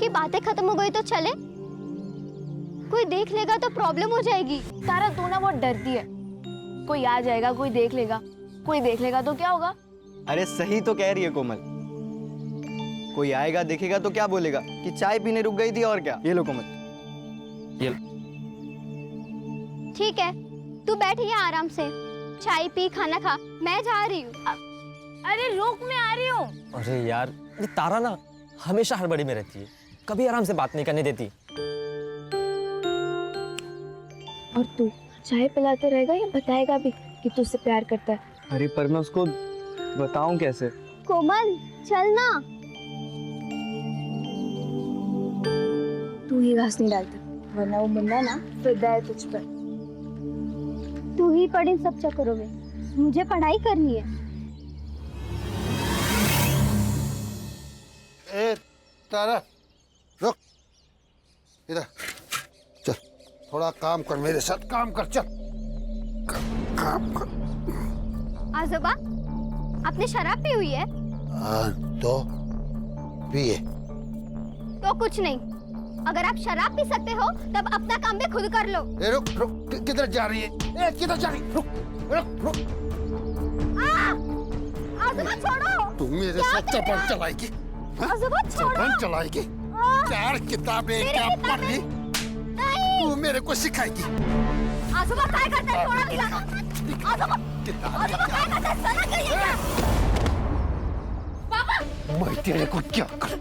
अभी बातें खत्म हो गई तो चले? कोई देख लेगा तो प्रॉब्लम हो जाएगी। तारा तू ना बहुत डरती है, कोई आ जाएगा, कोई देख लेगा, कोई देख लेगा तो क्या होगा? अरे सही तो कह रही है कोमल, कोई आएगा देखेगा तो क्या बोलेगा कि चाय पीने रुक गई थी और क्या। ये लो कोमल, ये लो। ठीक है, तू बैठ यहाँ आराम से, चाय पी, खाना खा, मैं जा रही हूँ। अरे रुक, मैं आ रही हूँ। अरे यार, ये तारा ना हमेशा हड़बड़ी में रहती है, कभी आराम से बात नहीं करने देती। और तू चाय पिलाते रहेगा या बताएगा भी कि तू उससे प्यार करता है? अरे पर मैं उसको बताऊं कैसे? कोमल चल ना। तू ही घास नहीं डालता, वरना वो मुन्ना ना फिदा है तुझ पर। तू ही पढ़ इन सब चक्करों में, मुझे पढ़ाई करनी है। ए तारा रुक, इधर चल, थोड़ा काम कर, मेरे साथ काम कर, चल काम कर। आजोबा, आपने शराब पी हुई है? तो पिए। तो कुछ नहीं, अगर आप शराब पी सकते हो तब अपना काम भी खुद कर लो। ए रुक रुक, किधर जा रही है? ए किधर जा रही? रुक रुक रुक। आजोबा छोड़ो। तू मेरे साथ चपल चलाएगी? आजोबा छोड़ो। चपल चलाएगी? 4 किताबें क्या पढ़ ली? तू मेरे को सिखाएगी? आजोबा क्या करते हैं? थोड़ा दिलाना। आजोबा आजोबा क्या करते हैं? सना करिए क्या? पापा, मैं तेरे को क्या कर?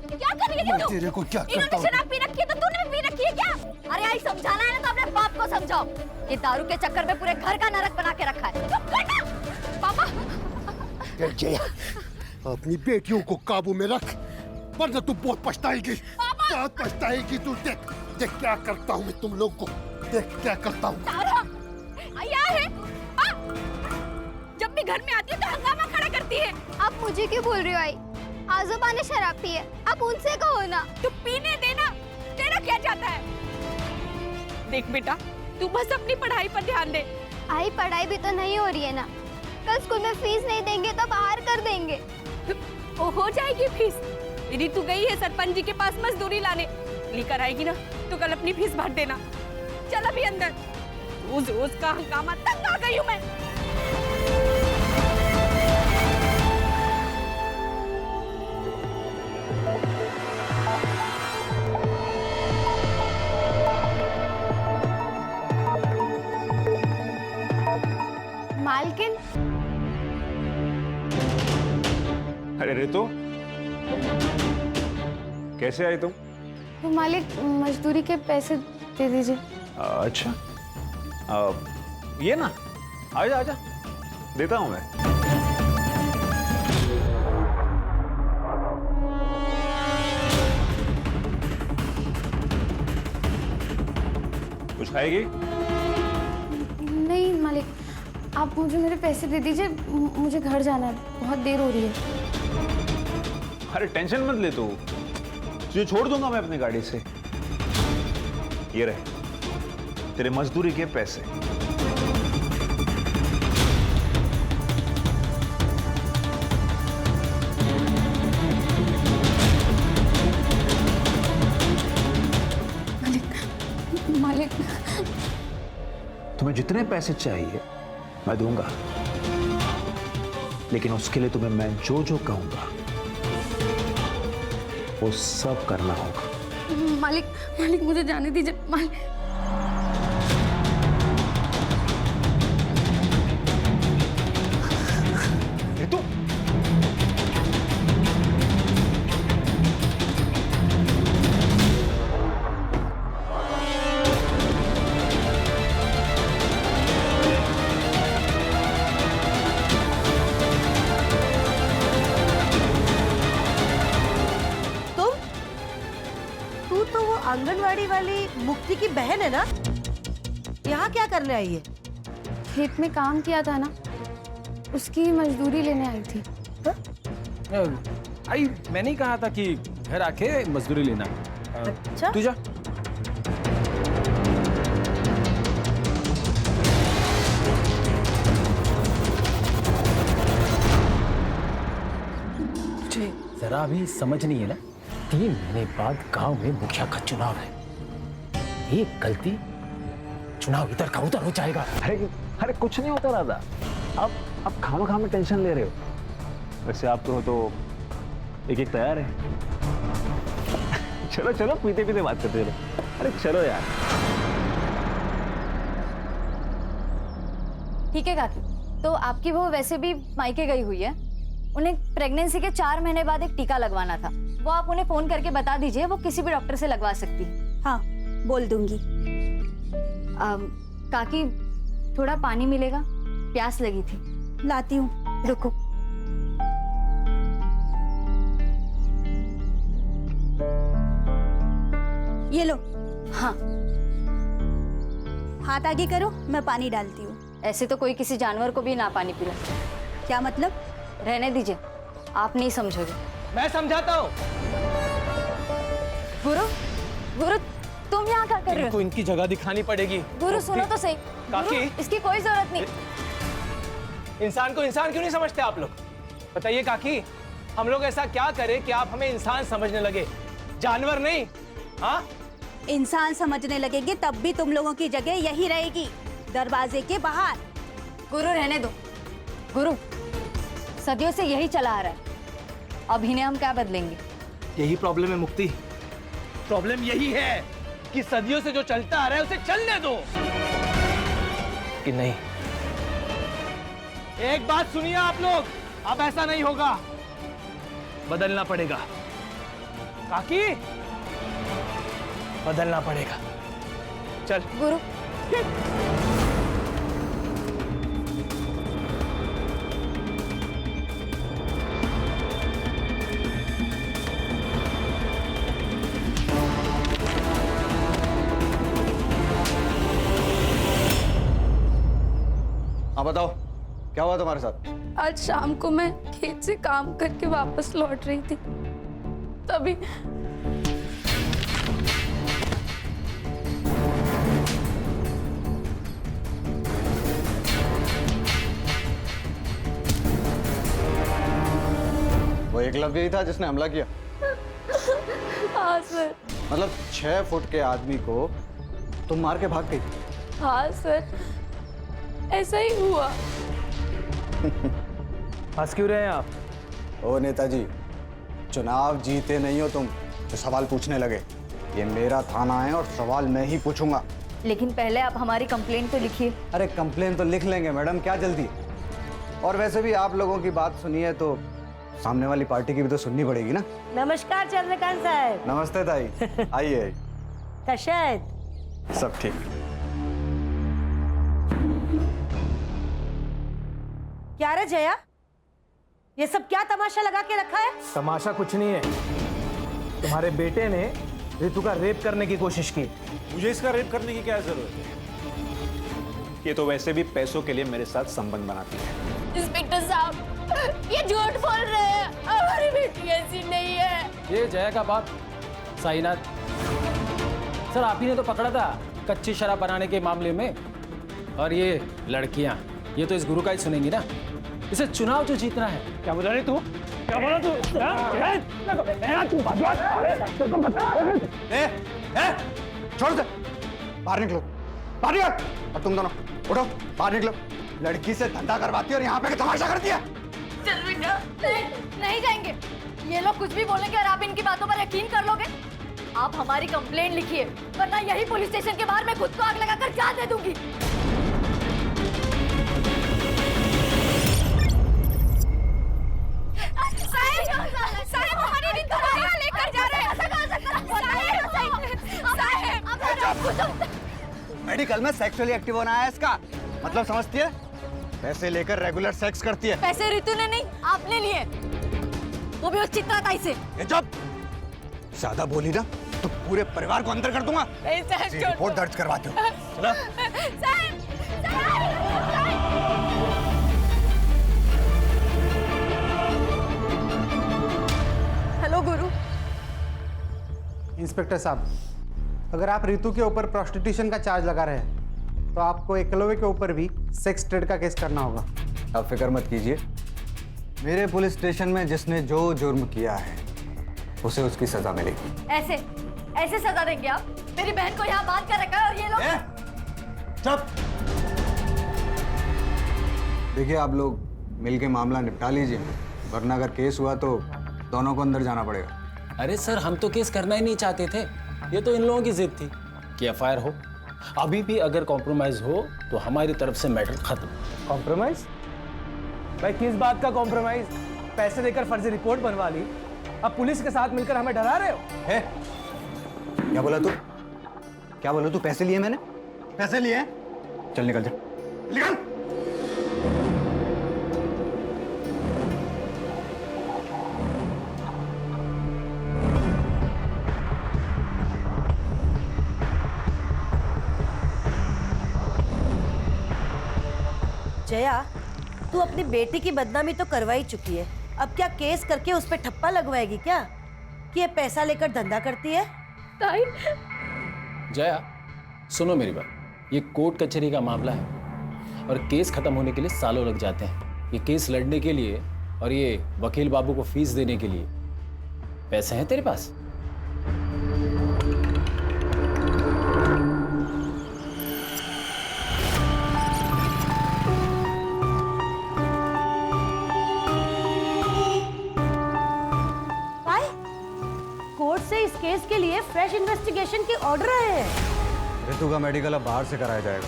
क्या कर रही है मैं तू? तेरे को क्या करता इन्होंने हूँ? शराब पी रखी है तो तूने भी पी रखी है क्या? अरे आई समझाना है ना तो अपने बाप को समझाओ। ये दारू के चक्कर में पूरे घर का नरक बना के रखा है। चुप कर ना। पापा, जया, अपनी बेटियों को काबू में रख, वरना तू बहुत पछताएगी। बहुत पछताएगी तू। देख देख क्या करता हूँ मैं तुम लोग को, देख क्या करता हूँ। तारा, क्या है? जब भी घर में आती है तो हंगामा खड़ा करती है। आप मुझे क्यों बोल रही हो आई? आजोबा ने शराब पी है, आप उनसे कहो ना। तो पीने देना, तेरा क्या जाता है? देख बेटा, तू बस अपनी पढ़ाई पर ध्यान दे। आई पढ़ाई भी तो नहीं हो रही है ना, कल स्कूल में फीस नहीं देंगे तो बाहर कर देंगे। वो हो जाएगी फीस। यदि तू गई है सरपंच जी के पास मजदूरी लाने, लेकर आएगी ना तो कल अपनी फीस भर देना। चल अभी अंदर, रोज रोज का हंगामा, तंग आ गई हूँ मैं। मालकिन, अरे रितु, कैसे आई तुम? वो मालिक मजदूरी के पैसे दे दीजिए। अच्छा, ये ना, आजा आजा, देता हूं मैं। कुछ खाएगी? नहीं मालिक, आप मुझे मेरे पैसे दे दीजिए, मुझे घर जाना है, बहुत देर हो रही है। अरे टेंशन मत ले तू, तुझे छोड़ दूंगा मैं अपनी गाड़ी से। ये रहे तेरे मजदूरी के पैसे। मालिक, तुम्हें जितने पैसे चाहिए मैं दूंगा, लेकिन उसके लिए तुम्हें मैं जो जो कहूंगा वो सब करना होगा। मालिक, मालिक मुझे जाने दीजिए। मालिक, रितु, तू तो वो आंगनवाड़ी वाली मुक्ति की बहन है ना? यहाँ क्या करने आई है? खेत में काम किया था ना, उसकी मजदूरी लेने आई थी। आई मैंने ही कहा था कि घर आके मजदूरी लेना। अच्छा, तू जा। तुझे जरा भी समझ नहीं है ना 3 महीने बाद गांव में मुखिया का चुनाव है। एक गलती, चुनाव इधर का उधर हो जाएगा। अरे कुछ नहीं होता राधा, आप खामा में टेंशन ले रहे हो। वैसे आप तो एक तैयार है। चलो चलो पीते पीते बात करते रहो। अरे चलो यार। ठीक है काकी, तो आपकी बहू वैसे भी मायके गई हुई है, उन्हें प्रेगनेंसी के 4 महीने बाद एक टीका लगवाना था। वो आप उन्हें फोन करके बता दीजिए, वो किसी भी डॉक्टर से लगवा सकती है। हाँ बोल दूंगी। काकी थोड़ा पानी मिलेगा, प्यास लगी थी। लाती हूँ, रुको। ये लो। हाँ, हाथ आगे करो, मैं पानी डालती हूँ। ऐसे तो कोई किसी जानवर को भी ना पानी पिला। क्या मतलब? रहने दीजिए, आप नहीं समझोगे। मैं समझाता हूँ। गुरु, गुरु तुम यहाँ क्या कर रहे हो? इनको इनकी जगह दिखानी पड़ेगी। गुरु सुनो तो सही। काकी? गुरु, इसकी कोई जरूरत नहीं। इंसान को इंसान क्यों नहीं समझते आप लोग? बताइए काकी, हम लोग ऐसा क्या करें कि आप हमें इंसान समझने लगे, जानवर नहीं? हाँ, इंसान समझने लगेंगे तब भी तुम लोगों की जगह यही रहेगी, दरवाजे के बाहर। गुरु रहने दो। गुरु, सदियों से यही चला आ रहा है, अब इन्हें हम क्या बदलेंगे? यही प्रॉब्लम है मुक्ति। प्रॉब्लम यही है कि सदियों से जो चलता आ रहा है उसे चलने दो कि नहीं। एक बात सुनिए आप लोग, अब ऐसा नहीं होगा, बदलना पड़ेगा। काकी, बदलना पड़ेगा। चल गुरु। हाँ बताओ, क्या हुआ तुम्हारे साथ? आज शाम को मैं खेत से काम करके वापस लौट रही थी, तभी वो एकलव्य ही था जिसने हमला किया? हाँ सर। मतलब 6 फुट के आदमी को तुम मार के भाग गई? हाँ सर, ऐसा ही हुआ। हंस क्यों रहे हैं आप? ओ नेताजी, चुनाव जीते नहीं हो तुम तो सवाल पूछने लगे। ये मेरा थाना है और सवाल मैं ही पूछूंगा। लेकिन पहले आप हमारी कंप्लेंट तो लिखिए। अरे कंप्लेन तो लिख लेंगे मैडम, क्या जल्दी है? और वैसे भी आप लोगों की बात सुनी है तो सामने वाली पार्टी की भी तो सुननी पड़ेगी ना। नमस्कार चंद्रकांत साहब। नमस्ते ताई, आइए। कशायद सब ठीक। क्या रे जया, ये सब क्या तमाशा लगा के रखा है? तमाशा कुछ नहीं है, तुम्हारे बेटे ने रितु का रेप करने की कोशिश की। मुझे इसका रेप करने की क्या जरूरत है? ये तो वैसे भी पैसों के लिए मेरे साथ संबंध बनाती है। इंस्पेक्टर साहब, ये झूठ बोल रहे हैं, हमारी बेटी ऐसी नहीं है। ये जया का बाप साईनाथ सर, आप ही ने तो पकड़ा था कच्ची शराब बनाने के मामले में। और ये लड़कियां, ये तो इस गुरु का ही सुनेंगी ना। इसे चुनाव जो जीतना है। क्या बोला रे तू? क्या बोला तू? छोड़ दे, बाहर निकलो, बाहर निकलो। और तुम दोनों उठो, बाहर निकलो। लड़की से धंधा करवाती है और यहाँ पे तमाशा करती है। चल बेटा, नहीं जाएंगे। ये लोग कुछ भी बोलेंगे और आप इनकी बातों पर यकीन कर लोगे। आप हमारी कंप्लेंट लिखिए, वरना यही पुलिस स्टेशन के बाहर मैं खुद को आग लगाकर जान दे दूंगी। साहब हमारी रितु को कहाँ लेकर जा रहे हैं? मेडिकल में सेक्सुअली एक्टिव होना है इसका मतलब, समझती है? पैसे लेकर रेगुलर सेक्स करती है। पैसे रितु ने नहीं, आपने लिए, वो भी उस चित्राताई से। ये जब ज्यादा बोली ना तो पूरे परिवार को अंदर कर दूंगा। रिपोर्ट दर्ज करवाते हो। चलो। हेलो गुरु। इंस्पेक्टर साहब, अगर आप रितु के ऊपर प्रोस्टिट्यूशन का चार्ज लगा रहे हैं तो आपको एकलव्य के ऊपर भी सेक्स ट्रेड का केस करना होगा। आप फिक्र मत कीजिए, मेरे पुलिस स्टेशन में जिसने जो जुर्म किया है उसे उसकी सजा मिलेगी। ऐसे ऐसे सजा देंगे आप? मेरी बहन को यहाँ बांध कर रखा है और ये लोग चुप। देखिए आप लोग मिलके मामला निपटा लीजिए, वरना अगर केस हुआ तो दोनों को अंदर जाना पड़ेगा। अरे सर, हम तो केस करना ही नहीं चाहते थे, ये तो इन लोगों की जिद थी कि एफआईआर हो। अभी भी अगर कॉम्प्रोमाइज हो तो हमारी तरफ से मैटर खत्म। कॉम्प्रोमाइज? भाई किस बात का कॉम्प्रोमाइज? पैसे देकर फर्जी रिपोर्ट बनवा ली, अब पुलिस के साथ मिलकर हमें डरा रहे हो? है? क्या बोला तू? क्या बोला तू? पैसे लिए मैंने? पैसे लिए? चल निकल जा, निकल। जया, तू अपनी बेटी की बदनामी तो करवा ही चुकी है, अब क्या केस करके उस पे ठप्पा लगवाएगी क्या कि ये पैसा लेकर धंधा करती है? ताई, जया सुनो मेरी बात, ये कोर्ट कचहरी का मामला है और केस खत्म होने के लिए सालों लग जाते हैं। ये केस लड़ने के लिए और ये वकील बाबू को फीस देने के लिए पैसे हैं तेरे पास? कोर्ट से इस केस के लिए फ्रेश इन्वेस्टिगेशन के ऑर्डर आए हैं। ऋतु का मेडिकल अब बाहर से कराया जाएगा,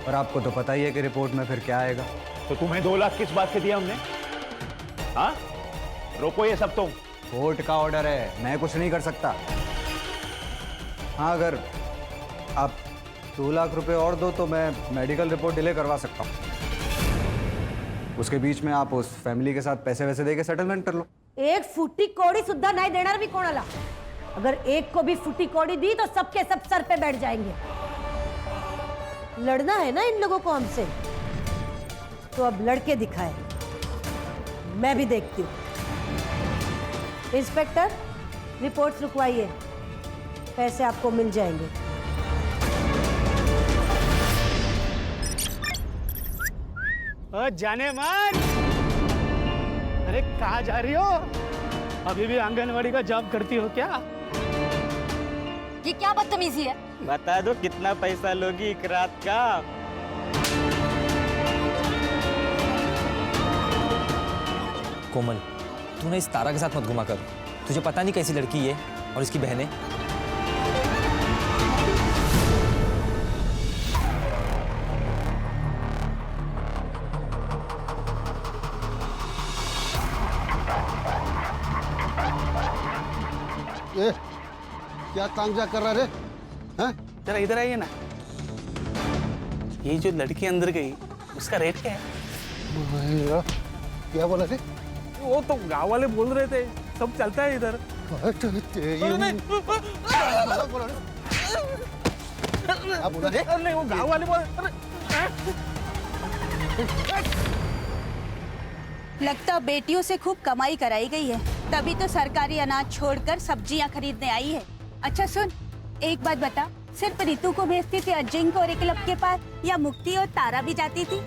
और आपको तो पता ही है कि रिपोर्ट में फिर क्या आएगा। तो तुम्हें 2 लाख किस बात के दिया हमने? हाँ, रोको ये सब। तुम कोर्ट का ऑर्डर है, मैं कुछ नहीं कर सकता। हाँ, अगर आप 2 लाख रुपए और दो तो मैं मेडिकल रिपोर्ट डिले करवा सकता हूँ। उसके बीच में आप उस फैमिली के साथ पैसे वैसे देके सेटलमेंट कर लो। एक फुटी कौड़ी सुद्धा नहीं देना भी कौन आला? अगर एक को भी फुटी कौड़ी दी तो सबके सब सर पे बैठ जाएंगे। लड़ना है ना इन लोगों को हमसे, तो अब लड़के दिखाए, मैं भी देखती हूँ। इंस्पेक्टर, रिपोर्ट्स रुकवाइए, पैसे आपको मिल जाएंगे। जाने मन, अरे कहाँ जा रही हो? अभी भी आंगनवाड़ी का जॉब करती हो क्या? ये क्या बदतमीजी है? बता दो कितना पैसा लोगी एक रात का? कोमल, तू ना इस तारा के साथ मत घुमा कर। तुझे पता नहीं कैसी लड़की है और इसकी बहनें। ए, क्या तांजा कर रहा रे? हैं? जरा इधर आइए ना। ये जो लड़की अंदर गई, उसका रेट क्या है? क्या बोला रे? वो तो गांव वाले बोल रहे थे, सब चलता है इधर। क्या बोला रे? नहीं, वो गांव वाले बोल। लगता बेटियों से खूब कमाई कराई गई है, तभी तो सरकारी अनाज छोड़कर सब्जियां खरीदने आई है। अच्छा सुन, एक बात बता, सिर्फ रितु को भेजती थी अजिंक्य और एकलव के पास, या मुक्ति और तारा भी जाती थी?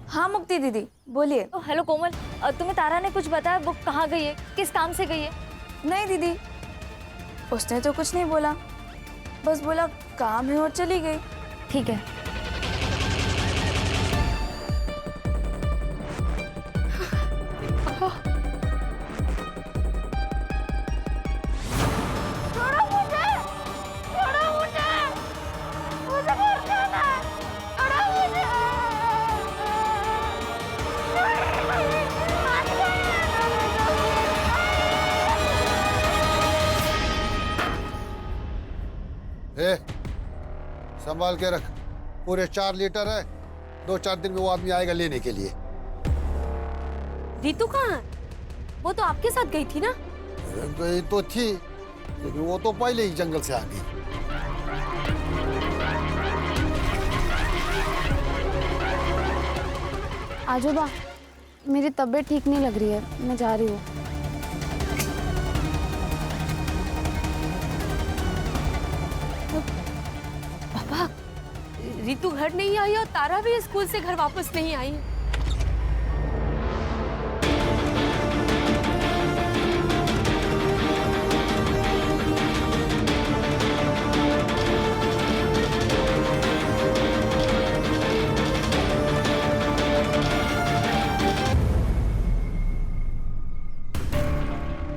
हाँ मुक्ति दीदी बोलिए। हेलो कोमल, तुम्हें तारा ने कुछ बताया? वो कहाँ गई है, किस काम से गई है? नहीं दीदी, उसने तो कुछ नहीं बोला, बस बोला काम है और चली गई। ठीक है। ए, संभाल के रख, पूरे 4 लीटर है, 2-4 दिन में वो आदमी आएगा लेने के लिए। रितु कहाँ? वो तो आपके साथ गई थी ना? गई तो थी, लेकिन वो तो पहले ही जंगल से आ गई। आजोबा, मेरी तबीयत ठीक नहीं लग रही है, मैं जा रही हूँ। पापा, रितु घर नहीं आई और तारा भी स्कूल से घर वापस नहीं आई।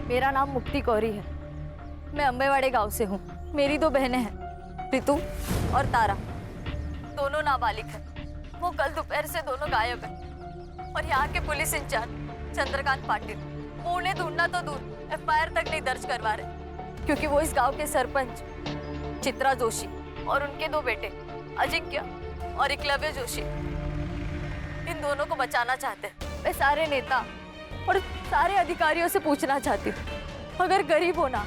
मेरा नाम मुक्ति कौरी है। मैं अम्बेवाड़े गांव से हूँ। मेरी 2 बहनें हैं, रितु और तारा। दोनों नाबालिग हैं। वो कल दोपहर से दोनों गायब हैं। और यहाँ के पुलिस इंचार्ज चंद्रकांत पाटिल वो उन्हें ढूंढना तो दूर FIR तक नहीं दर्ज करवा रहे, क्योंकि वो इस गांव के सरपंच चित्रा जोशी और उनके 2 बेटे अजिंक्य और एकलव्य जोशी, इन दोनों को बचाना चाहते हैं। मैं सारे नेता और सारे अधिकारियों से पूछना चाहती हूँ, अगर गरीब होना,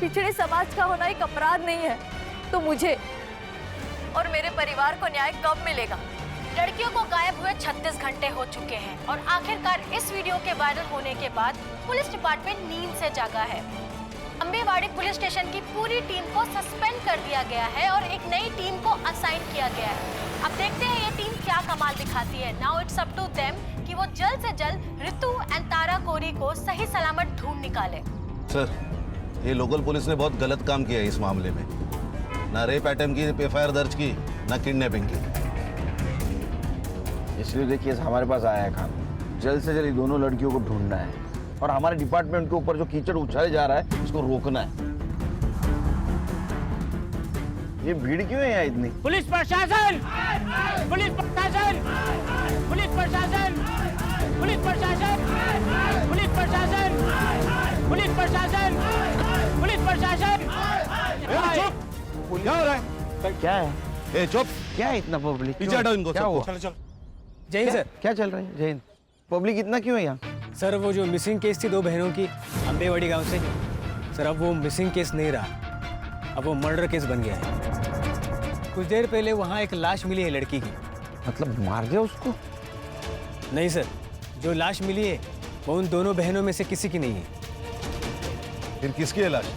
पिछड़े समाज का होना एक अपराध नहीं है, तो मुझे और मेरे परिवार को न्याय कब मिलेगा? लड़कियों को गायब हुए 36 घंटे हो चुके हैं और आखिरकार इस वीडियो के वायरल होने के बाद पुलिस डिपार्टमेंट नींद से जागा है। अम्बेवाड़ी पुलिस स्टेशन की पूरी टीम को सस्पेंड कर दिया गया है और एक नई टीम को असाइन किया गया है। अब देखते हैं ये टीम क्या कमाल दिखाती है। Now it's up to them कि वो जल्द से जल्द रितु एंड तारा कोरी को सही सलामत ढूंढ निकाले। सर, ये लोकल पुलिस ने बहुत गलत काम किया है इस मामले में। ना रेप अटेम्प्ट की FIR दर्ज की, ना किडनैपिंग की। इसलिए देखिए हमारे पास आया है काम, जल्द से जल्द दोनों लड़कियों को ढूंढना है और हमारे डिपार्टमेंट के ऊपर जो कीचड़ उछाले जा रहा है उसको रोकना है। ये भीड़ क्यों है यहाँ इतनी? पुलिस प्रशासन, पुलिस प्रशासन, पुलिस प्रशासन, पुलिस प्रशासन, पुलिस प्रशासन, पुलिस प्रशासन, पुलिस प्रशासन। चुप! क्या हो रहा है? क्या है? ए चुप! क्या है इतना पब्लिक? पीछे हटाओ इनको। क्या हुआ? चलो चलो। जय हिंद सर। क्या चल रहा है? जय हिंद। पब्लिक इतना क्यों है यहाँ? सर, वो जो मिसिंग केस थी 2 बहनों की अम्बेवाड़ी गांव से, सर अब वो मिसिंग केस नहीं रहा, अब वो मर्डर केस बन गया है। कुछ देर पहले वहाँ एक लाश मिली है लड़की की। मतलब मार दिया उसको? नहीं सर, जो लाश मिली है वो उन दोनों बहनों में से किसी की नहीं है। फिर किसकी है लाश?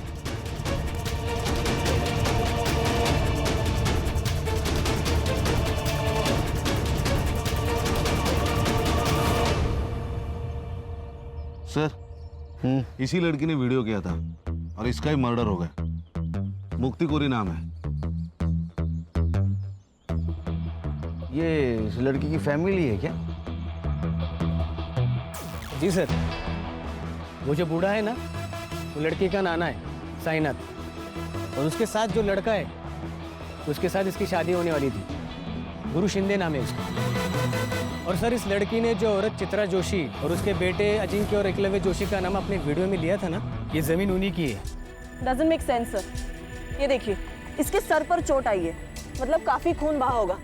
सर, इसी लड़की ने वीडियो किया था और इसका ही मर्डर हो गया। मुक्ति कोरी नाम है। ये इस लड़की की फैमिली है क्या? जी सर, वो जो बूढ़ा है ना, वो लड़की का नाना है साईनाथ, और उसके साथ जो लड़का है उसके साथ इसकी शादी होने वाली थी। गुरु शिंदे नाम है उसका। और सर, इस लड़की ने जो औरत चित्रा जोशी और उसके बेटे अजिंक्य और एकलव्य जोशी का नाम अपने वीडियो में लिया था ना, ये जमीन उन्हीं की है। Doesn't make sense sir. ये देखिए, इसके सर पर चोट आई है, मतलब काफी खून बहा होगा,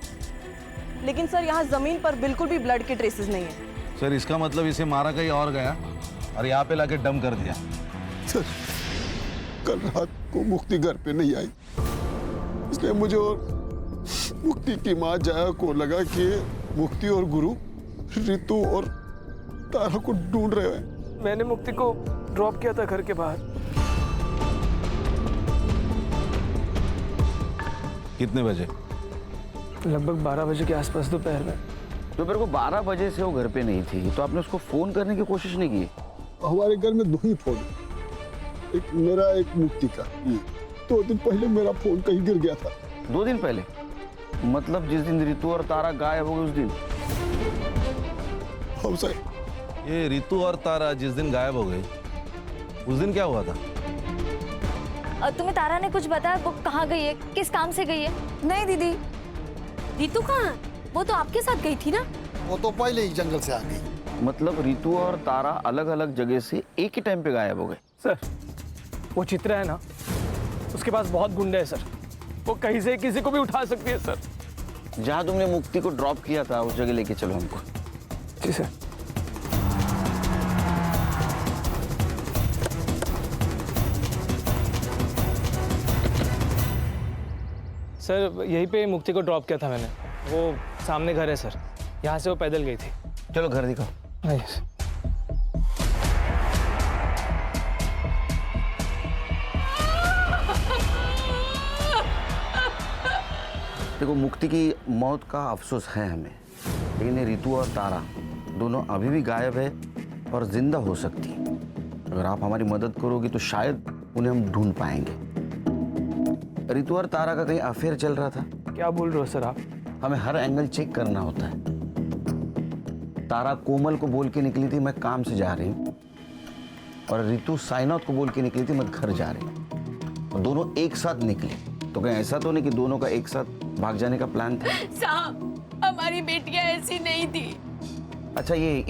लेकिन सर यहाँ जमीन पर बिल्कुल भी ब्लड के ट्रेसेस नहीं है। सर, इसका मतलब इसे मारा कहीं और गया और यहाँ पे लाके डम कर दिया। सर, कल रात को मुक्ति घर पे नहीं आई, इसलिए मुझे और मुक्ति की माँ जाया को लगा कि मुक्ति और गुरु रितु और तारा को ढूंढ रहे हैं। मैंने मुक्ति को ड्रॉप किया था घर के बाहर। कितने बजे? लगभग 12 बजे के आसपास दोपहर में। दोपहर को 12 बजे से वो घर पे नहीं थी, तो आपने उसको फोन करने की कोशिश नहीं की? हमारे घर में 2 ही फोन, एक मेरा एक मुक्ति का। 2 दिन पहले मेरा फोन कहीं गिर गया था। 2 दिन पहले? मतलब जिस दिन रितु और तारा गायब हो गए उस दिन? हाँ सर। ये रितु और तारा जिस दिन गायब हो गई, उस दिन क्या हुआ था? तुम्हें तारा ने कुछ बताया? वो कहाँ गई है, किस काम से गई है? नहीं दीदी, रितु कहाँ? वो तो आपके साथ गई थी ना। वो तो पहले ही जंगल से आ गई। मतलब रितु और तारा अलग अलग जगह से एक ही टाइम पे गायब हो गए? सर, वो चित्रा है ना, उसके पास बहुत गुंडे हैं सर, वो कहीं से किसी को भी उठा सकती है सर। जहाँ तुमने मुक्ति को ड्रॉप किया था उस जगह लेके चलो हमको। जी सर। सर, यहीं पे मुक्ति को ड्रॉप किया था मैंने, वो सामने घर है सर। यहाँ से वो पैदल गई थी। चलो घर दिखाओ। देखो, मुक्ति की मौत का अफसोस है हमें, लेकिन ये रितु और तारा दोनों अभी भी गायब है और जिंदा हो सकती हैं। अगर आप हमारी मदद करोगे तो शायद उन्हें हम ढूंढ पाएंगे। रितु और तारा का कहीं अफेयर चल रहा था। क्या बोल रहे हो सर आप? हमें हर एंगल चेक करना होता है। तारा कोमल को बोल के निकली थी मैं काम से जा रही हूँ, और रितु साइनाथ को बोल के निकली थी मैं घर जा रही हूँ, और दोनों एक साथ निकले। तो कहीं ऐसा तो नहीं कि दोनों का एक साथ भाग जाने का प्लान था? साहब, हमारी बेटियां ऐसी नहीं थी। अच्छा, ये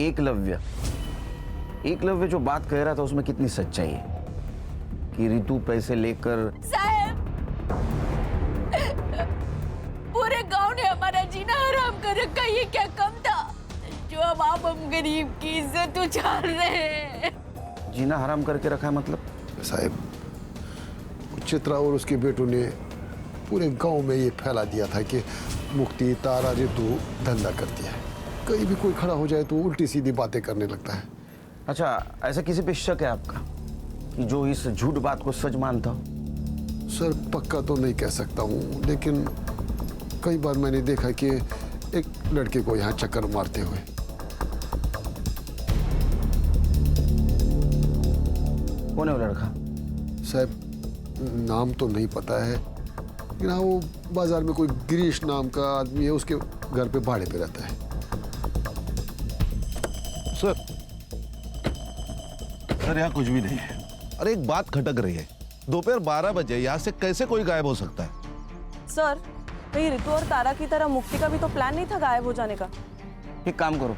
एकलव्य जो बात कह रहा था उसमें कितनी सच्चाई है कि रितु पैसे लेकर? साहब, पूरे गांव ने हमारा जीना हराम कर रखा, ये क्या कम था जो अब आप हम गरीब की इज्जत उछाल रहे हैं? जीना हराम करके रखा है मतलब? साहब, चित्रा और उसके बेटों ने पूरे गांव में ये फैला दिया था कि मुक्ति, तारा, रितु धंधा करती है। कहीं भी कोई खड़ा हो जाए तो उल्टी सीधी बातें करने लगता है। अच्छा, ऐसा किसी पे शक है आपका कि जो इस झूठ बात को सच मानता हो? सर, पक्का तो नहीं कह सकता हूँ, लेकिन कई बार मैंने देखा कि एक लड़के को यहाँ चक्कर मारते हुए। कौन है वो लड़का? साहब, नाम तो नहीं पता है, लेकिन हाँ, वो बाजार में कोई गिरीश नाम का आदमी है, उसके घर पे भाड़े पे रहता है। सर, यहाँ कुछ भी नहीं है। अरे, एक बात खटक रही है। दोपहर 12 बजे यहाँ से कैसे कोई गायब हो सकता है? सर, कहीं रितु और तारा की तरह मुक्ति का भी तो प्लान नहीं था गायब हो जाने का? एक काम करो,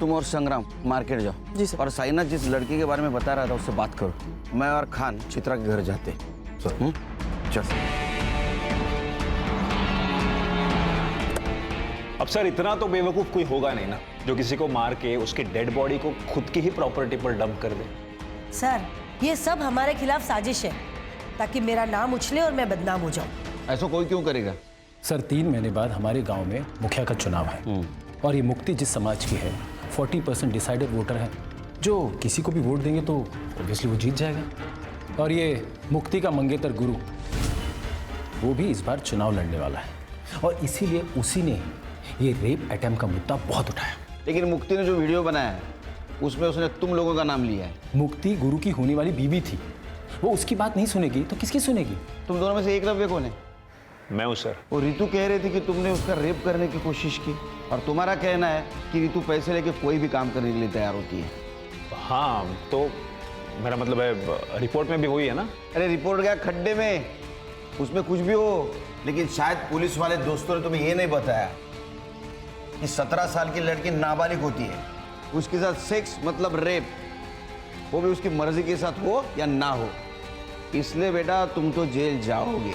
तुम और संग्राम मार्केट जाओ। जी सर। और साइनाथ जिस लड़की के बारे में बता रहा था उससे बात करो। मैं और खान चित्रा के घर जाते। चल। अब सर, इतना तो बेवकूफ कोई होगा नहीं ना जो किसी को मार के उसके डेड बॉडी को खुद की ही प्रॉपर्टी पर डंप कर दे। सर, ये सब हमारे खिलाफ साजिश है ताकि मेरा नाम उछले और मैं बदनाम हो जाऊं। ऐसा कोई क्यों करेगा? सर, 3 महीने बाद हमारे गांव में मुखिया का चुनाव है, और ये मुक्ति जिस समाज की है 40% डिसाइडेड वोटर है। जो किसी को भी वोट देंगे तो ऑब्वियसली वो जीत जाएगा। और ये मुक्ति का मंगेतर गुरु, वो भी इस बार चुनाव लड़ने वाला है, और इसीलिए उसी ने ये रेप अटेम्प्ट का मुद्दा बहुत उठाया। लेकिन मुक्ति ने जो वीडियो बनाया है उसमें उसने तुम लोगों का नाम लिया है। मुक्ति गुरु की होने वाली बीवी थी, वो उसकी बात नहीं सुनेगी तो किसकी सुनेगी? तुम दोनों में से एकलव्य कौन है? मैं हूँ सर। वो रितु कह रही थी कि तुमने उसका रेप करने की कोशिश की, और तुम्हारा कहना है कि रितु पैसे लेके कोई भी काम करने के लिए तैयार होती है। हाँ, तो मेरा मतलब है रिपोर्ट में भी हुई है ना। अरे, रिपोर्ट गया खड्डे में, उसमें कुछ भी हो, लेकिन शायद पुलिस वाले दोस्तों ने तुम्हें ये नहीं बताया कि 17 साल की लड़की नाबालिग होती है, उसके साथ सेक्स मतलब रेप, वो भी उसकी मर्जी के साथ हो या ना हो। इसलिए बेटा तुम तो जेल जाओगे।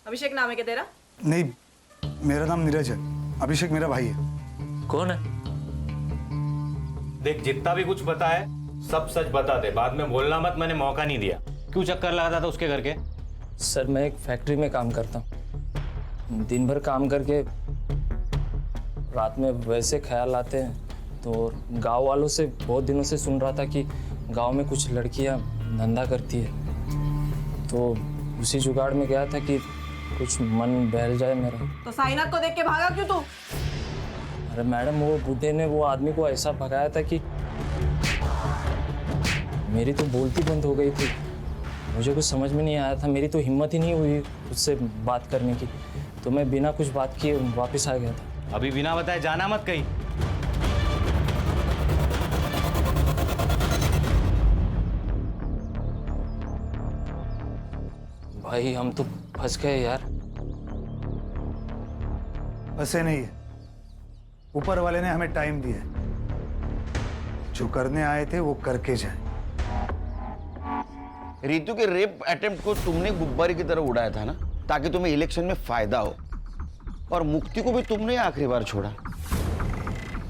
अभिषेक नाम है क्या तेरा? नहीं, मेरा नाम नीरज है। अभिषेक मेरा भाई है। कौन है? देख, जितना भी कुछ पता है सब सच बता दे, बाद में बोलना मत, मैंने मौका नहीं दिया। क्यों चक्कर लगाता था उसके घर के? सर, मैं एक फैक्ट्री में काम करता हूँ। दिन भर काम करके रात में वैसे ख्याल आते हैं, तो गांव वालों से बहुत दिनों से सुन रहा था कि गांव में कुछ लड़कियां धंधा करती है, तो उसी जुगाड़ में गया था कि कुछ मन बहल जाए मेरा। तो साइनाथ को देख के भागा क्यों तू? अरे मैडम, वो बुड्ढे ने वो आदमी को ऐसा भगाया था कि मेरी तो बोलती बंद हो गई थी। मुझे कुछ समझ में नहीं आया था, मेरी तो हिम्मत ही नहीं हुई उससे बात करने की, तो मैं बिना कुछ बात किए वापस आ गया था। अभी बिना बताए जाना मत कहीं। भाई, हम तो फंस गए यार। ऐसे नहीं है, ऊपर वाले ने हमें टाइम दिया है। जो करने आए थे वो करके जाए। रितु के रेप अटेम्प्ट को तुमने गुब्बारे की तरह उड़ाया था ना, ताकि तुम्हें इलेक्शन में फायदा हो, और मुक्ति को भी तुमने आखिरी बार छोड़ा।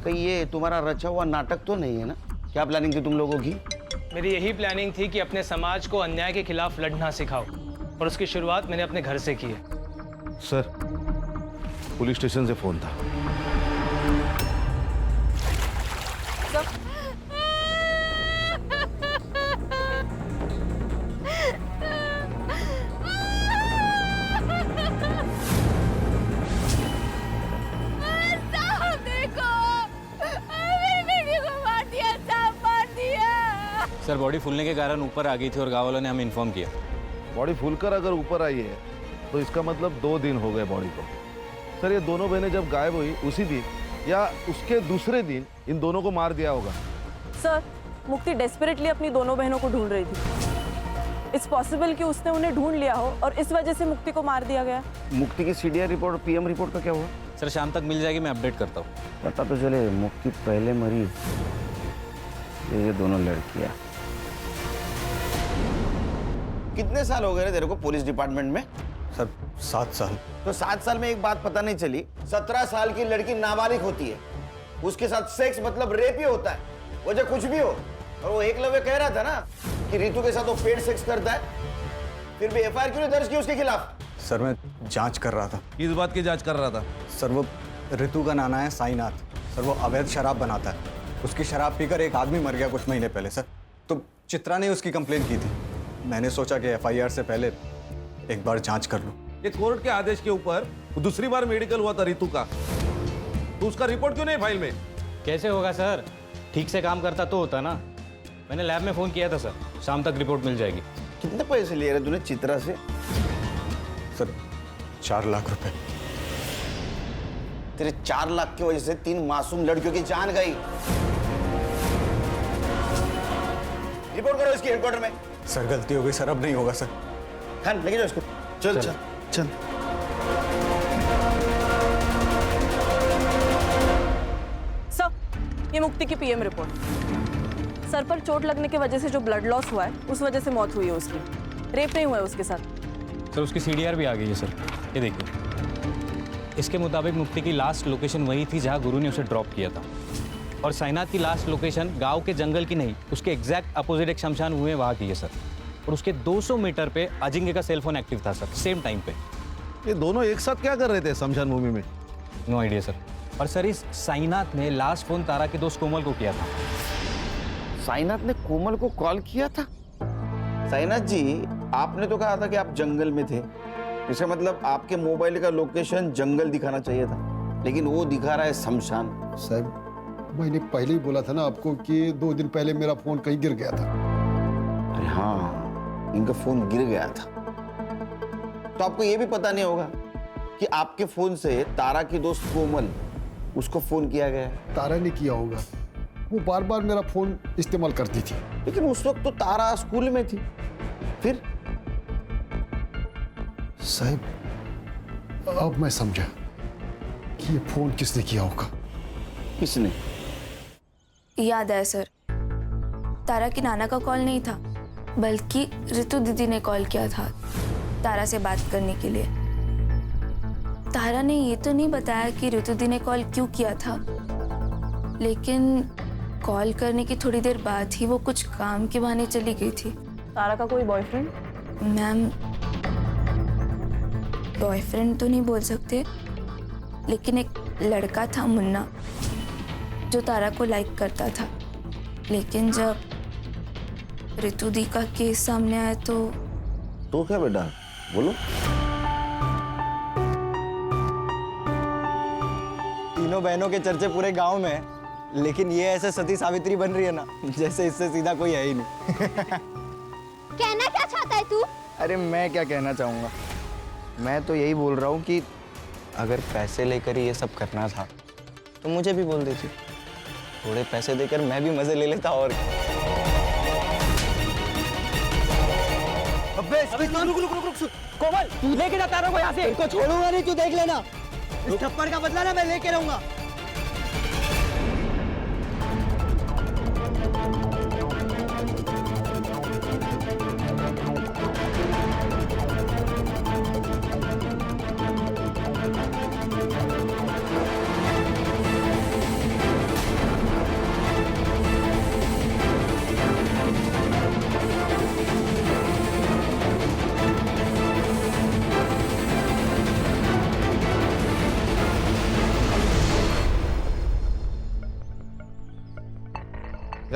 कहीं ये तुम्हारा रचा हुआ नाटक तो नहीं है ना? क्या प्लानिंग थी तुम लोगों की? मेरी यही प्लानिंग थी कि अपने समाज को अन्याय के खिलाफ लड़ना सिखाओ, और उसकी शुरुआत मैंने अपने घर से की है। सर, पुलिस स्टेशन से फोन था। सर, बॉडी फूलने के कारण ऊपर आ गई थी और गांव वालों ने हमें इन्फॉर्म किया। बॉडी फूलकर अगर ऊपर आई है तो इसका मतलब 2 दिन हो गए बॉडी को। सर, ये दोनों बहनें जब गायब हुई उसी दिन या उसके दूसरे दिन इन दोनों को मार दिया होगा। सर, मुक्ति डेस्परेटली अपनी दोनों बहनों को ढूंढ रही थी। इट्स पॉसिबल कि उसने उन्हें ढूंढ लिया हो और इस वजह से मुक्ति को मार दिया गया। मुक्ति की सीडीआर रिपोर्ट और पीएम रिपोर्ट का क्या हुआ? सर, शाम तक मिल जाएगी, मैं अपडेट करता हूँ। पता तो चले मुक्ति पहले मरी, ये दोनों लड़कियां। कितने साल हो गए तेरे को पुलिस डिपार्टमेंट में? सर 7 साल। तो 7 साल में एक बात पता नहीं चली, 17 साल की लड़की नाबालिग होती है, उसके साथ सेक्स मतलब रेप ही होता है, वजह कुछ भी हो। और वो एकलव्य कह रहा था ना कि रितु के साथ वो पेड सेक्स करता है, फिर भी एफआईआर क्यों नहीं दर्ज की उसके खिलाफ? सर, मैं जांच कर रहा था। किस बात की जांच कर रहा था? सर, वो रितु का नाना है साईनाथ। सर, वो अवैध शराब बनाता है। उसकी शराब पीकर एक आदमी मर गया कुछ महीने पहले। सर, तो चित्रा ने उसकी कंप्लेंट की थी। मैंने सोचा कि एफआईआर से पहले एक बार जांच कर लूं। ये कोर्ट के आदेश के ऊपर दूसरी बार मेडिकल हुआ था रितु का, तो उसका रिपोर्ट क्यों नहीं फाइल में? कैसे होगा सर? ठीक से काम करता तो होता ना। मैंने लैब में फोन किया था सर, शाम तक रिपोर्ट मिल जाएगी। कितने पैसे लिए रहे तूने चित्रा से? सर, 4 लाख रुपए। तेरे 4 लाख की वजह से 3 मासूम लड़कियों की जान गई। रिपोर्ट करो इसकी हेडक्वार्टर में। सर, गलती हो गई सर, अब नहीं होगा सर। खान लेके जाओ इसको। चल चल चल। सर, ये मुक्ति की पीएम रिपोर्ट। सर पर चोट लगने की वजह से जो ब्लड लॉस हुआ है, उस वजह से मौत हुई है उसकी। रेप नहीं हुआ है उसके साथ। सर, उसकी सीडीआर भी आ गई है सर, ये देखिए। इसके मुताबिक मुक्ति की लास्ट लोकेशन वही थी जहां गुरु ने उसे ड्रॉप किया था, और साईनाथ की लास्ट लोकेशन गांव के जंगल की नहीं, उसके एग्जैक्ट अपोजिट एक शमशान हुए वहां की है सर। और उसके 200 मीटर पे अजिंक्य का सेलफोन एक्टिव था सर, सेम टाइम पे। ये दोनों एक साथ क्या कर रहे थे शमशान भूमि में? No idea sir. और सर, इस साईनाथ ने लास्ट फोन तारा की दोस्त कोमल को किया था। साईनाथ ने कोमल को कॉल किया था? साईनाथ जी, आपने तो कहा था कि आप जंगल में थे, इसका मतलब आपके मोबाइल का लोकेशन जंगल दिखाना चाहिए था, लेकिन वो दिखा रहा है शमशान। साहब, मैंने पहले ही बोला था ना आपको कि 2 दिन पहले मेरा फोन कहीं गिर गया था। अरे हाँ, इनका फोन गिर गया था। तो आपको ये भी पता नहीं होगा कि आपके फोन से तारा की दोस्त कोमल, उसको फोन किया गया। तारा ने किया होगा, वो बार बार मेरा फोन इस्तेमाल करती थी। लेकिन उस वक्त तो तारा स्कूल में थी। फिर साहब, अब मैं समझा कि ये फोन किसने किया होगा। किसने? याद है सर, तारा की नाना का कॉल नहीं था, बल्कि रितु दीदी ने कॉल किया था तारा से बात करने के लिए। तारा ने ये तो नहीं बताया कि रितु दी ने कॉल क्यों किया था, लेकिन कॉल करने की थोड़ी देर बाद ही वो कुछ काम के बहाने चली गई थी। तारा का कोई बॉयफ्रेंड? मैम, बॉयफ्रेंड तो नहीं बोल सकते, लेकिन एक लड़का था मुन्ना, जो तारा को लाइक करता था। लेकिन जब रितु दी का केस सामने आया तो क्या बेटा, बोलो। तीनों बहनों के चर्चे पूरे गांव में है, लेकिन ये ऐसे सती सावित्री बन रही है ना, जैसे इससे सीधा कोई है ही नहीं। कहना क्या चाहता है तू? अरे मैं क्या कहना चाहूँगा, मैं तो यही बोल रहा हूँ कि अगर पैसे लेकर ही ये सब करना था तो मुझे भी बोल देती, थोड़े पैसे देकर मैं भी मजे ले लेता। और अबे रुक कोमल, तू लेके जा तारा को यहाँ से। इनको छोड़ूंगा नहीं, तू देख लेना। इस थप्पड़ का बदला ना मैं लेके रहूंगा।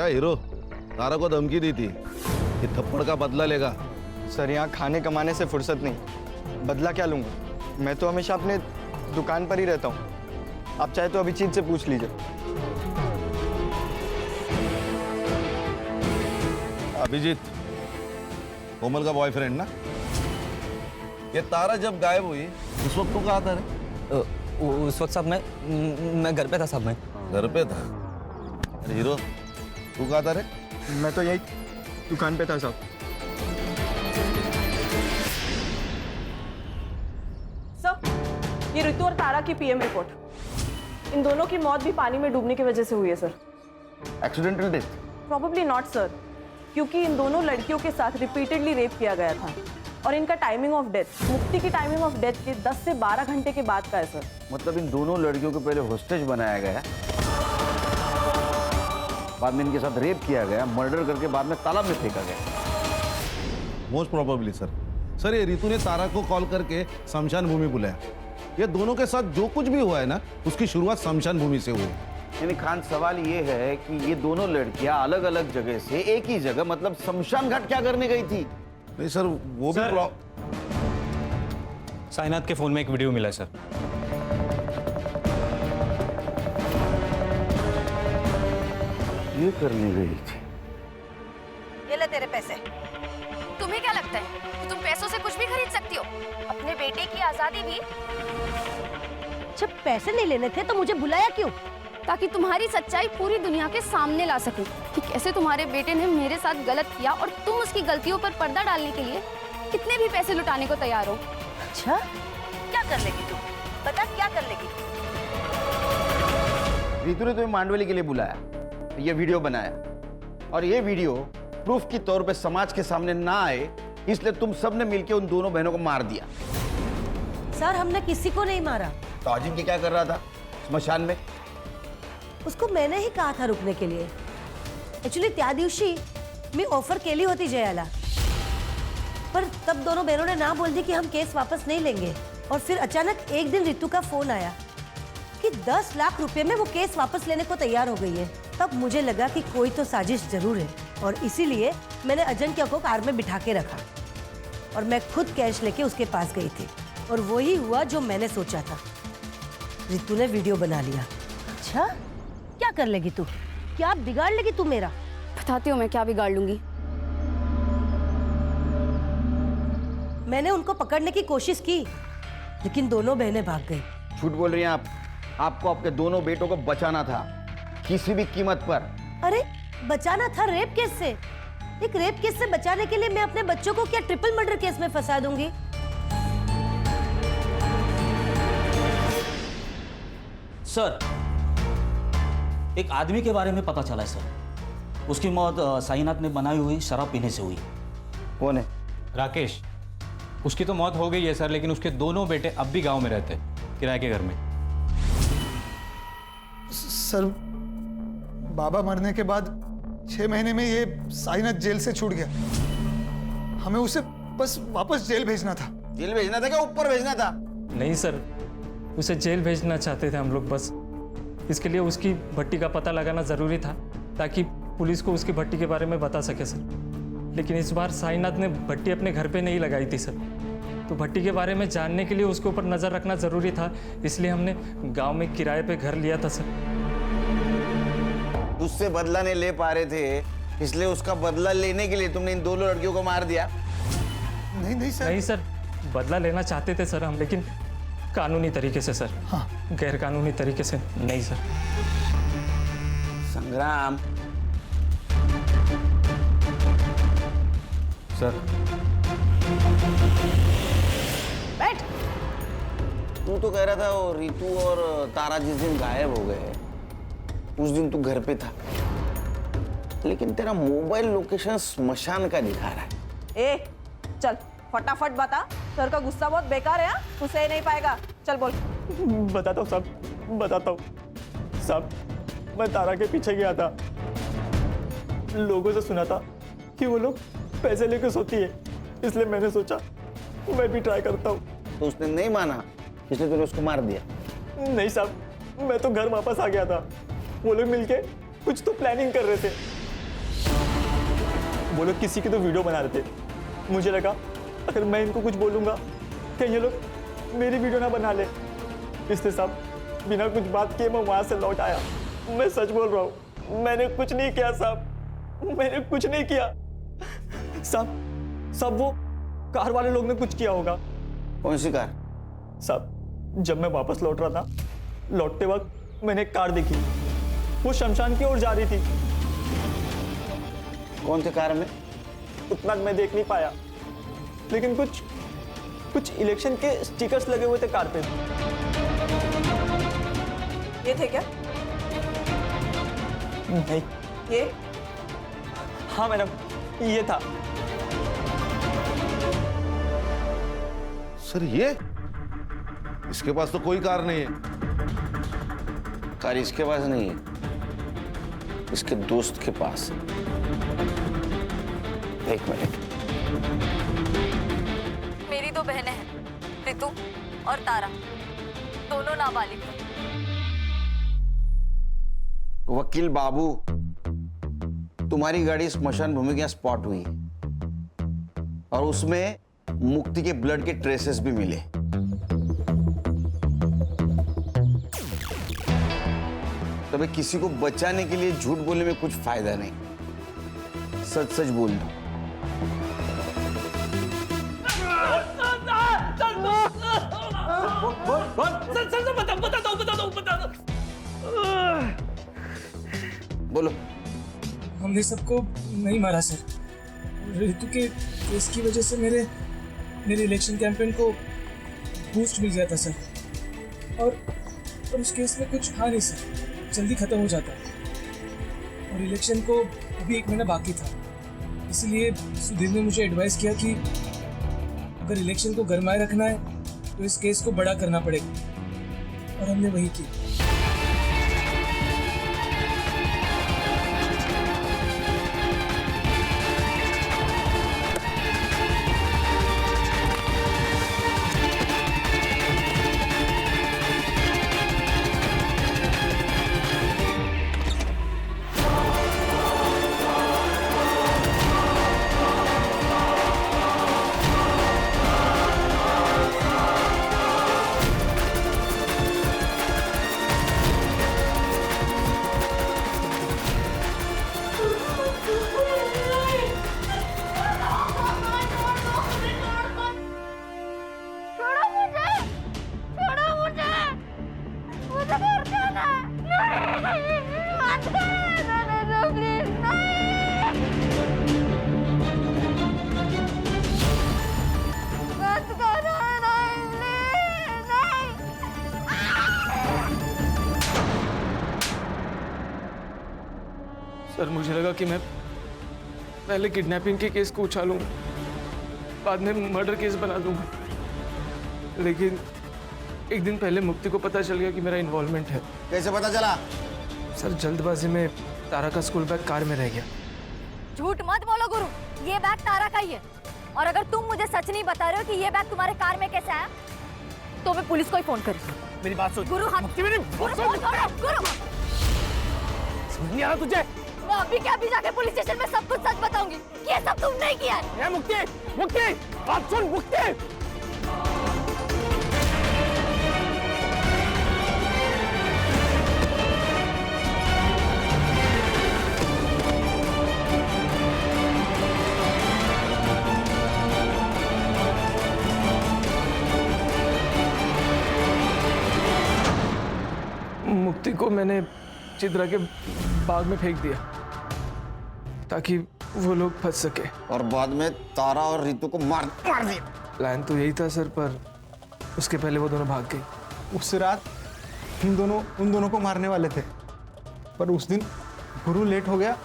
क्या हीरो, तारा को धमकी दी थी कि थप्पड़ का बदला लेगा? सर यहाँ खाने कमाने से फुर्सत नहीं, बदला क्या लूंगा? मैं तो हमेशा अपने दुकान पर ही रहता हूँ। आप चाहे तो अभिजीत से पूछ लीजिए। अभिजीत कोमल का बॉयफ्रेंड ना? ये तारा जब गायब हुई उस वक्त तू कहाँ था रे? उस वक्त साहब मैं घर पे था साहब। मैं घर पे था? अरे हीरो तू कहाँ था रे? मैं तो यही दुकान पे था साहब। सर, ये ऋतु और तारा की पीएम रिपोर्ट। इन दोनों की मौत भी पानी में डूबने की वजह से हुई है sir. Accidental death? Probably not sir, क्योंकि इन दोनों लड़कियों के साथ रिपीटेडली रेप किया गया था और इनका टाइमिंग ऑफ डेथ मुक्ति की टाइमिंग ऑफ डेथ के 10 से 12 घंटे के बाद का है सर। मतलब इन दोनों लड़कियों को पहले होस्टेज बनाया गया, बाद में इनके साथ रेप किया गया, मर्डर करके बाद में तालाब में फेंका गया। Most probably sir. सर ये रितु ने तारा को कॉल करके शमशान भूमि बुलाया। ये दोनों के साथ जो कुछ भी हुआ है ना, उसकी शुरुआत शमशान भूमि से हुई। यानी खान सवाल ये है कि ये दोनों लड़कियां अलग अलग जगह से एक ही जगह मतलब शमशान घाट क्या करने गई थी? नहीं सर, वो भी साइनाथ के फोन में एक वीडियो मिला है सर। ये करने गई थी। ये ले तेरे पैसे। तुम्हें क्या लगता है कि तुम पैसों से कुछ भी खरीद सकती हो? अपने बेटे की आजादी भी। जब पैसे नहीं लेने थे तो मुझे बुलाया क्यों? ताकि तुम्हारी सच्चाई पूरी दुनिया के सामने ला सकूं कि कैसे तुम्हारे बेटे ने मेरे साथ गलत किया और तुम उसकी गलतियों पर पर्दा डालने के लिए कितने भी पैसे लुटाने को तैयार हो। अच्छा, क्या कर लेगी तू? बता क्या कर लेगी? रितु ने तुम्हें मांडवली के लिए बुलाया, ये वीडियो बनाया और ये वीडियो प्रूफ के तौर पे समाज के सामने ना आए, इसलिए तुम सबने मिलकर उन दोनों बहनों को मार दिया। सर हमने किसी को नहीं मारा। तो अजिंक्य की क्या कर रहा था स्मशान में? उसको मैंने ही कहा था रुकने के लिए। एक्चुअली त्या दिवशी मी ऑफर केली होती जयाला, पर तब दोनों बहनों ने ना बोल दी कि हम केस वापस नहीं लेंगे। और फिर अचानक एक दिन रितु का फोन आया कि 10 लाख रुपए में वो केस वापस लेने को तैयार हो गई है। तब मुझे लगा कि कोई तो साजिश जरूर है और इसीलिए मैंने अजिंक्य को कार में बिठा के रखा और मैं खुद कैश लेके उसके पास गई थी और वही हुआ जो मैंने सोचा था। रितु ने वीडियो बना लिया। अच्छा, क्या कर लेगी तू? क्या बिगाड़ लेगी तू मेरा? बताती हूँ मैं क्या बिगाड़ लूंगी। मैंने उनको पकड़ने की कोशिश की लेकिन दोनों बहनें भाग गई। झूठ बोल रही हैं आप। आपको आपके दोनों बेटों को बचाना था किसी भी कीमत पर। अरे बचाना था रेप केस से। एक रेप केस से बचाने के लिए मैं अपने बच्चों को क्या ट्रिपल मर्डर केस में फंसा दूंगी? सर, एक आदमी के बारे में पता चला है सर। उसकी मौत साईनाथ ने बनाई हुई शराब पीने से हुई। कौन है? राकेश। उसकी तो मौत हो गई है सर, लेकिन उसके दोनों बेटे अब भी गांव में रहते हैं, किराए के घर में। सर, बाबा मरने के बाद 6 महीने में ये साईनाथ जेल से छूट गया। हमें उसे बस वापस जेल भेजना था। जेल भेजना था क्या ऊपर भेजना था? नहीं सर, उसे जेल भेजना चाहते थे हम लोग। बस इसके लिए उसकी भट्टी का पता लगाना जरूरी था ताकि पुलिस को उसकी भट्टी के बारे में बता सके सर। लेकिन इस बार साईनाथ ने भट्टी अपने घर पे नहीं लगाई थी सर, तो भट्टी के बारे में जानने के लिए उसके ऊपर नजर रखना जरूरी था, इसलिए हमने गांव में किराए पे घर लिया था सर। उससे बदला नहीं ले पा रहे थे, इसलिए उसका बदला लेने के लिए तुमने इन दोनों लड़कियों को मार दिया? नहीं सर। नहीं सर, बदला लेना चाहते थे सर हम, लेकिन कानूनी तरीके से सर। हाँ, गैर कानूनी तरीके से नहीं सर। संग्राम सर। बैठ। तू तो कह रहा था वो रितु और तारा जिस दिन गायब हो गए उस दिन तू घर पे था, लेकिन तेरा मोबाइल लोकेशन स्मशान का दिखा रहा है। ए, चल फटाफट बता। सर का गुस्सा बहुत बेकार है। तू सह नहीं पाएगा। चल बोल। बताता हूँ साहब, बताता हूँ साहब। मैं तारा के पीछे गया था, लोगों से सुना था कि वो लोग पैसे लेकर सोती है, इसलिए मैंने सोचा मैं भी ट्राई करता हूँ। तो उसने नहीं माना, इसलिए तूने उसको मार दिया? नहीं साहब, मैं तो घर वापस आ गया था। वो लोग मिलके कुछ तो प्लानिंग कर रहे थे, वो लोग किसी की तो वीडियो बना रहे थे। मुझे लगा अगर मैं इनको कुछ बोलूँगा कहीं ये लोग मेरी वीडियो ना बना ले, इसलिए साहब बिना कुछ बात किए मैं वहाँ से लौट आया। मैं सच बोल रहा हूँ, मैंने कुछ नहीं किया साहब, मैंने कुछ नहीं किया। साहब वो कार वाले लोग ने कुछ किया होगा। कौन सी कार? साहब जब मैं वापस लौट रहा था, लौटते वक्त मैंने एक कार देखी, वो शमशान की ओर जा रही थी। कौन थे कार में? उतना मैं देख नहीं पाया, लेकिन कुछ इलेक्शन के स्टिकर्स लगे हुए थे कार पे। ये थे क्या? नहीं। ये? हाँ मैडम, ये था। सर ये इसके पास तो कोई कार नहीं है। कार इसके पास नहीं है, इसके दोस्त के पास। एक मिनट। मेरी दो बहनें हैं, रितु और तारा, दोनों नाबालिग हैं। वकील बाबू, तुम्हारी गाड़ी स्मशान भूमि के यहाँ स्पॉट हुई और उसमें मुक्ति के ब्लड के ट्रेसेस भी मिले। तभी किसी को बचाने के लिए झूठ बोलने में कुछ फायदा नहीं। सच सच बोल दो। बोलो। हमने सबको नहीं मारा सर। रितु के केस की वजह से मेरे इलेक्शन कैंपेन को बूस्ट मिल गया था सर, और उस केस में कुछ था नहीं सर, जल्दी खत्म हो जाता, और इलेक्शन को अभी 1 महीना बाकी था। इसीलिए सुधीर ने मुझे एडवाइस किया कि अगर इलेक्शन को गरमाए रखना है तो इस केस को बड़ा करना पड़ेगा, और हमने वही किया। सर मुझे लगा कि मैं पहले किडनैपिंग के केस को उछालूंगा, बाद में मर्डर केस बना दूंगा, लेकिन एक दिन पहले मुक्ति को पता चल गया कि मेरा इन्वॉल्वमेंट है। कैसे पता चला? सर जल्दबाजी में तारा का स्कूल बैग कार में रह गया। झूठ मत बोलो गुरु, ये बैग तारा का ही है, और अगर तुम मुझे सच नहीं बता रहे हो कि ये बैग तुम्हारे कार में कैसे आया, तो मैं पुलिस को ही फोन करूंगी। मेरी बात सुन। गुरु हाथ गुरु समझ नहीं आ रहा तुझे? मैं अभी के अभी जाके पुलिस स्टेशन में सब कुछ सच बताऊंगी कि ये सब तुमने ही किया है। मुक्ति, मुक्ति, बात सुन मुक्ति। मुक्ति को मैंने चित्रा के बाग में फेंक दिया ताकि वो लोग फंस सके, और बाद में तारा और रितु को मार दिया। प्लान तो यही था सर, पर उसके पहले वो दोनों भाग गई। उस रात उन दोनों को मारने वाले थे, पर उस दिन गुरु लेट हो गया,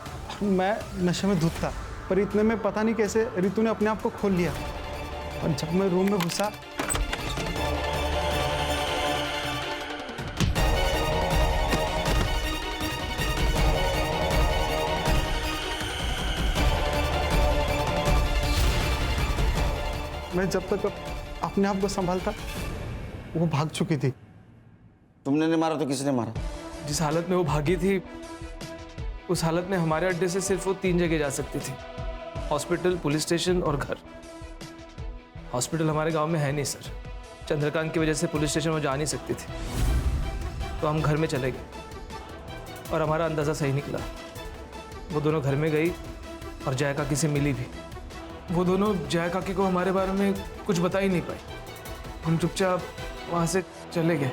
मैं नशे में धुत था, पर इतने में पता नहीं कैसे रितु ने अपने आप को खोल लिया, और जब मैं रूम में घुसा मैं जब तक अपने आप को संभालता वो भाग चुकी थी। तुमने नहीं मारा तो किसने मारा? जिस हालत में वो भागी थी, उस हालत में हमारे अड्डे से सिर्फ वो 3 जगह जा सकती थी। हॉस्पिटल, पुलिस स्टेशन और घर। हॉस्पिटल हमारे गांव में है नहीं सर। चंद्रकांत की वजह से पुलिस स्टेशन वो जा नहीं सकती थी, तो हम घर में चले गए और हमारा अंदाज़ा सही निकला। वो दोनों घर में गई और जया काकी से मिली भी। वो दोनों जया काकी को हमारे बारे में कुछ बता ही नहीं पाई। हम चुपचाप वहाँ से चले गए।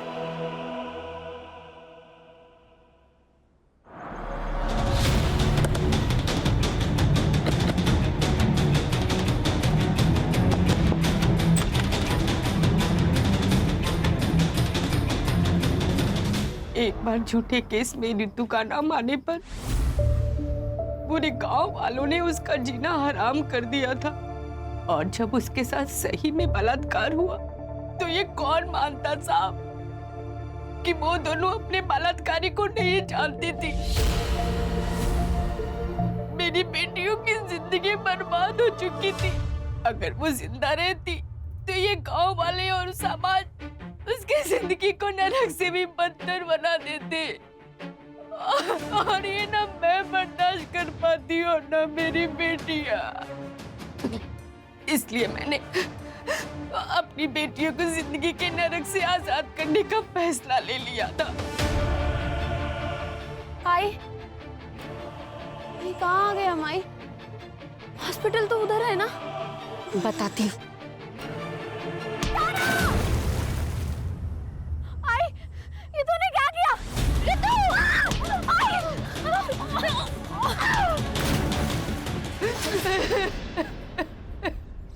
एक बार झूठे केस में रितु का नाम आने पर पूरे गांव वालों ने उसका जीना हराम कर दिया था, और जब उसके साथ सही में बलात्कार हुआ तो ये कौन मानता साहब कि वो दोनों अपने बलात्कारी को नहीं जानती थी। मेरी बेटियों की जिंदगी बर्बाद हो चुकी थी। अगर वो जिंदा रहती तो ये गांव वाले और समाज उसकी जिंदगी को नरक से भी बदतर बना देते, और ये ना मैं बर्दाश्त कर पाती और ना मेरी बेटियां। इसलिए मैंने अपनी बेटियों को जिंदगी के नरक से आजाद करने का फैसला ले लिया था। आई कहाँ आ गए हम? आई हॉस्पिटल तो उधर है ना? बताती हूँ। आई ये तूने क्या किया?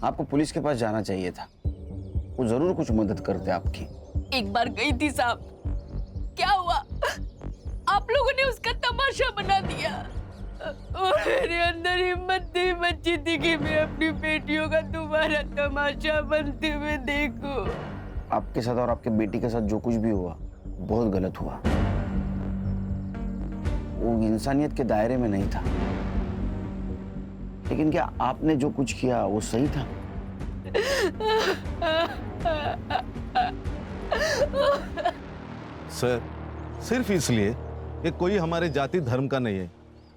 आपको पुलिस के पास जाना चाहिए था, वो जरूर कुछ मदद करते आपकी। एक बार गई थी साहब, क्या हुआ? आप लोगों ने उसका तमाशा बना दिया और मेरे अंदर हिम्मत नहीं बची थी कि मैं अपनी बेटियों का दोबारा तमाशा बनते हुए देखूं। आपके साथ और आपके बेटी के साथ जो कुछ भी हुआ बहुत गलत हुआ। वो इंसानियत के दायरे में नहीं था। लेकिन क्या आपने जो कुछ किया वो सही था? सर, सिर्फ इसलिए कि कोई हमारे जाति धर्म का नहीं है,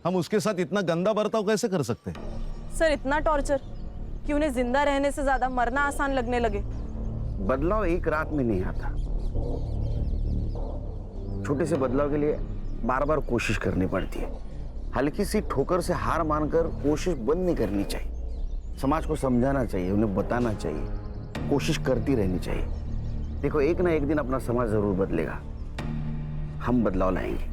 हम उसके साथ इतना गंदा बर्ताव कैसे कर सकते हैं? सर इतना टॉर्चर कि उन्हें जिंदा रहने से ज्यादा मरना आसान लगने लगे। बदलाव एक रात में नहीं आता। छोटे से बदलाव के लिए बार बार कोशिश करनी पड़ती है। हल्की सी ठोकर से हार मानकर कोशिश बंद नहीं करनी चाहिए। समाज को समझाना चाहिए, उन्हें बताना चाहिए, कोशिश करती रहनी चाहिए। देखो एक ना एक दिन अपना समाज जरूर बदलेगा। हम बदलाव लाएंगे।